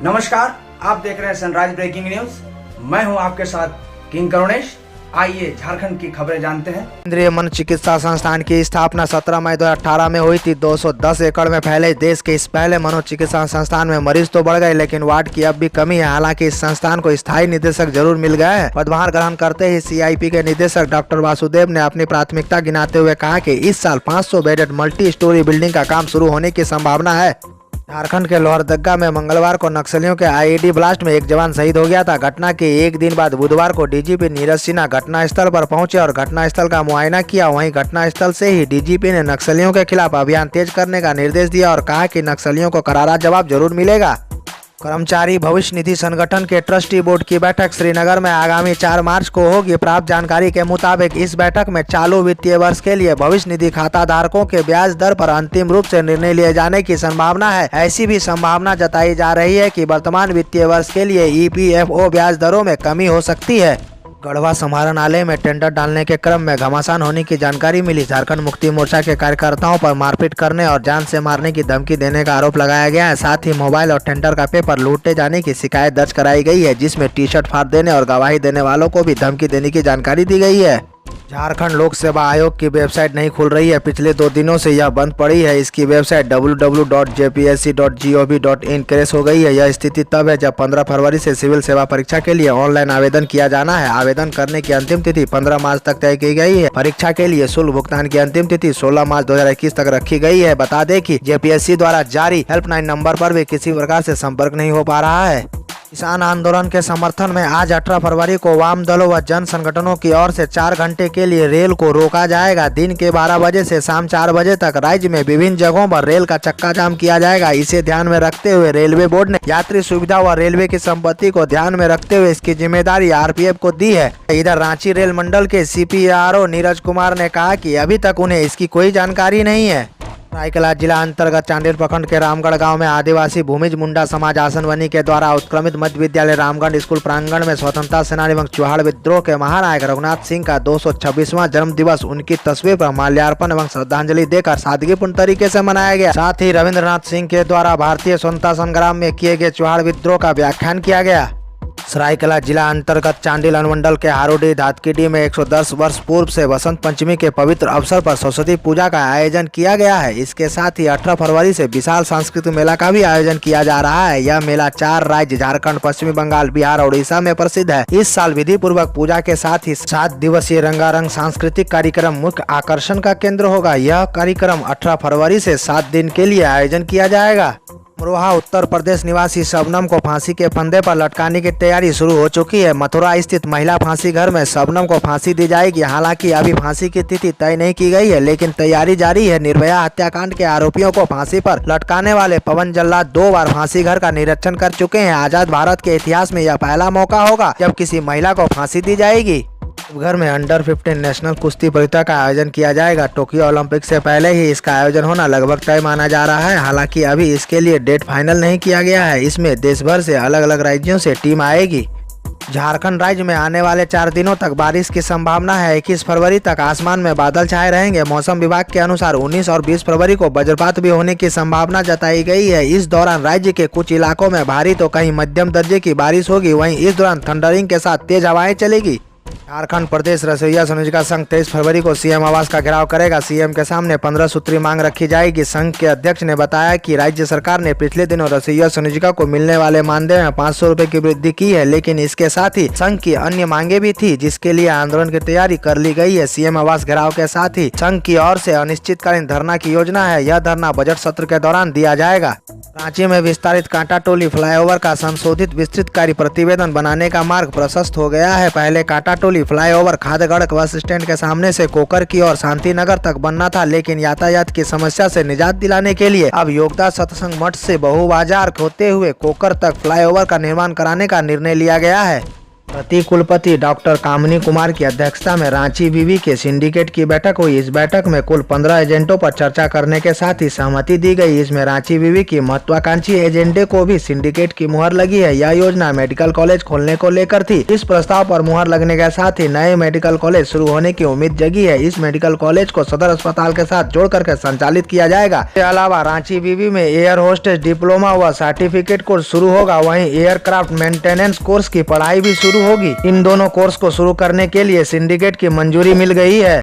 नमस्कार, आप देख रहे हैं सनराइज ब्रेकिंग न्यूज। मैं हूं आपके साथ किंग करुणेश। आइए झारखंड की खबरें जानते हैं। केंद्रीय मनोचिकित्सा संस्थान की स्थापना 17 मई 2018 में हुई थी। 210 एकड़ में फैले देश के इस पहले मनोचिकित्सा संस्थान में मरीज तो बढ़ गए, लेकिन वार्ड की अब भी कमी है। हालांकि इस संस्थान को स्थायी निदेशक जरूर मिल गया है। पदभार ग्रहण करते ही सीआईपी के निदेशक डॉक्टर वासुदेव ने अपनी प्राथमिकता गिनाते हुए कहा कि इस साल 500 बेडेड मल्टी स्टोरी बिल्डिंग का काम शुरू होने की संभावना है। झारखंड के लोहरदगा में मंगलवार को नक्सलियों के आईईडी ब्लास्ट में एक जवान शहीद हो गया था। घटना के एक दिन बाद बुधवार को डीजीपी नीरज सिन्हा घटनास्थल पर पहुंचे और घटनास्थल का मुआयना किया। वहीं घटनास्थल से ही डीजीपी ने नक्सलियों के खिलाफ अभियान तेज करने का निर्देश दिया और कहा कि नक्सलियों को करारा जवाब जरूर मिलेगा। कर्मचारी भविष्य निधि संगठन के ट्रस्टी बोर्ड की बैठक श्रीनगर में आगामी 4 मार्च को होगी। प्राप्त जानकारी के मुताबिक इस बैठक में चालू वित्तीय वर्ष के लिए भविष्य निधि खाता धारकों के ब्याज दर पर अंतिम रूप से निर्णय लिए जाने की संभावना है। ऐसी भी संभावना जताई जा रही है कि वर्तमान वित्तीय वर्ष के लिए ईपीएफओ ब्याज दरों में कमी हो सकती है। गढ़वा समाहरणालय में टेंडर डालने के क्रम में घमासान होने की जानकारी मिली। झारखंड मुक्ति मोर्चा के कार्यकर्ताओं पर मारपीट करने और जान से मारने की धमकी देने का आरोप लगाया गया है। साथ ही मोबाइल और टेंडर का पेपर लूटे जाने की शिकायत दर्ज कराई गई है, जिसमें टी शर्ट फाड़ देने और गवाही देने वालों को भी धमकी देने की जानकारी दी गई है। झारखंड लोक सेवा आयोग की वेबसाइट नहीं खुल रही है। पिछले 2 दिनों से यह बंद पड़ी है। इसकी वेबसाइट www.jpsc.gov.in क्रैश हो गई है। यह स्थिति तब है जब 15 फरवरी से सिविल सेवा परीक्षा के लिए ऑनलाइन आवेदन किया जाना है। आवेदन करने की अंतिम तिथि 15 मार्च तक तय की गई है। परीक्षा के लिए शुल्क भुगतान की अंतिम तिथि 16 मार्च 2021 तक रखी गई है। बता दें कि जेपीएससी द्वारा जारी हेल्पलाइन नंबर पर भी किसी प्रकार से संपर्क नहीं हो पा रहा है। किसान आंदोलन के समर्थन में आज 18 फरवरी को वाम दलों व जन संगठनों की ओर से 4 घंटे के लिए रेल को रोका जाएगा। दिन के 12 बजे से शाम 4 बजे तक राज्य में विभिन्न जगहों पर रेल का चक्का जाम किया जाएगा। इसे ध्यान में रखते हुए रेलवे बोर्ड ने यात्री सुविधा व रेलवे की संपत्ति को ध्यान में रखते हुए इसकी जिम्मेदारी आरपीएफ को दी है। इधर रांची रेल मंडल के सीपीआरओ नीरज कुमार ने कहा कि अभी तक उन्हें इसकी कोई जानकारी नहीं है। सरायकेला जिला अंतर्गत चांडिल प्रखंड के रामगढ़ गांव में आदिवासी भूमिज मुंडा समाज आसनवनी के द्वारा उत्क्रमित मध्य विद्यालय रामगढ़ स्कूल प्रांगण में स्वतंत्रता सेनानी एवं चौहान विद्रोह के महानायक रघुनाथ सिंह का 226वां जन्म दिवस उनकी तस्वीर पर माल्यार्पण एवं श्रद्धांजलि देकर सादगीपूर्ण तरीके से मनाया गया। साथ ही रविंद्रनाथ सिंह के द्वारा भारतीय स्वतंत्रता संग्राम में किए गए चौहान विद्रोह का व्याख्यान किया गया। सरायकेला जिला अंतर्गत चांडिल अनुमंडल के हारोडी धातकीडी में 110 वर्ष पूर्व से वसंत पंचमी के पवित्र अवसर पर सरस्वती पूजा का आयोजन किया गया है। इसके साथ ही 18 फरवरी से विशाल सांस्कृतिक मेला का भी आयोजन किया जा रहा है। यह मेला 4 राज्य झारखंड, पश्चिमी बंगाल, बिहार और उड़ीसा में प्रसिद्ध है। इस साल विधि पूर्वक पूजा के साथ ही 7 दिवसीय रंगारंग सांस्कृतिक कार्यक्रम मुख्य आकर्षण का केंद्र होगा। यह कार्यक्रम 18 फरवरी से 7 दिन के लिए आयोजन किया जाएगा। अमरोहा उत्तर प्रदेश निवासी शबनम को फांसी के फंदे पर लटकाने की तैयारी शुरू हो चुकी है। मथुरा स्थित महिला फांसी घर में शबनम को फांसी दी जाएगी। हालांकि अभी फांसी की तिथि तय नहीं की गई है, लेकिन तैयारी जारी है। निर्भया हत्याकांड के आरोपियों को फांसी पर लटकाने वाले पवन जल्लाद 2 बार फांसी घर का निरीक्षण कर चुके हैं। आजाद भारत के इतिहास में यह पहला मौका होगा जब किसी महिला को फांसी दी जाएगी। घर में अंडर 15 नेशनल कुश्ती प्रतियोगिता का आयोजन किया जाएगा। टोक्यो ओलंपिक से पहले ही इसका आयोजन होना लगभग तय माना जा रहा है। हालांकि अभी इसके लिए डेट फाइनल नहीं किया गया है। इसमें देश भर से अलग अलग राज्यों से टीम आएगी। झारखंड राज्य में आने वाले 4 दिनों तक बारिश की संभावना है। 21 फरवरी तक आसमान में बादल छाए रहेंगे। मौसम विभाग के अनुसार 19 और 20 फरवरी को वज्रपात भी होने की संभावना जताई गई है। इस दौरान राज्य के कुछ इलाकों में भारी तो कहीं मध्यम दर्जे की बारिश होगी। वहीं इस दौरान थंडरिंग के साथ तेज हवाएं चलेगी। झारखंड प्रदेश रसोइया संयोजिका संघ 23 फरवरी को सीएम आवास का घेराव करेगा। सीएम के सामने 15 सूत्री मांग रखी जाएगी। संघ के अध्यक्ष ने बताया कि राज्य सरकार ने पिछले दिनों रसोइया संयोजिका को मिलने वाले मानदेय में 500 रुपए की वृद्धि की है, लेकिन इसके साथ ही संघ की अन्य मांगे भी थी, जिसके लिए आंदोलन की तैयारी कर ली गई है। सीएम आवास घेराव के साथ ही संघ की ओर से अनिश्चितकालीन धरना की योजना है। यह धरना बजट सत्र के दौरान दिया जाएगा। रांची में विस्तारित कांटा टोली फ्लाईओवर का संशोधित विस्तृत कार्य प्रतिवेदन बनाने का मार्ग प्रशस्त हो गया है। पहले कांटा टोली फ्लाईओवर खादगढ़ बस स्टैंड के सामने से कोकर की ओर शांतिनगर तक बनना था, लेकिन यातायात की समस्या से निजात दिलाने के लिए अब योगदा सत्संग मठ से बहुबाजार होते हुए कोकर तक फ्लाईओवर का निर्माण कराने का निर्णय लिया गया है। प्रति कुलपति डॉक्टर कामनी कुमार की अध्यक्षता में रांची विवि के सिंडिकेट की बैठक हुई। इस बैठक में कुल 15 एजेंडों पर चर्चा करने के साथ ही सहमति दी गई। इसमें रांची विवि की महत्वाकांक्षी एजेंडे को भी सिंडिकेट की मुहर लगी है। यह योजना मेडिकल कॉलेज खोलने को लेकर थी। इस प्रस्ताव पर मुहर लगने के साथ ही नए मेडिकल कॉलेज शुरू होने की उम्मीद जगी है। इस मेडिकल कॉलेज को सदर अस्पताल के साथ जोड़ करके संचालित किया जाएगा। इसके अलावा रांची विवि में एयर होस्टेस डिप्लोमा व सर्टिफिकेट कोर्स शुरू होगा। वहीं एयरक्राफ्ट मेंटेनेंस कोर्स की पढ़ाई भी शुरू होगी। इन दोनों कोर्स को शुरू करने के लिए सिंडिकेट की मंजूरी मिल गई है।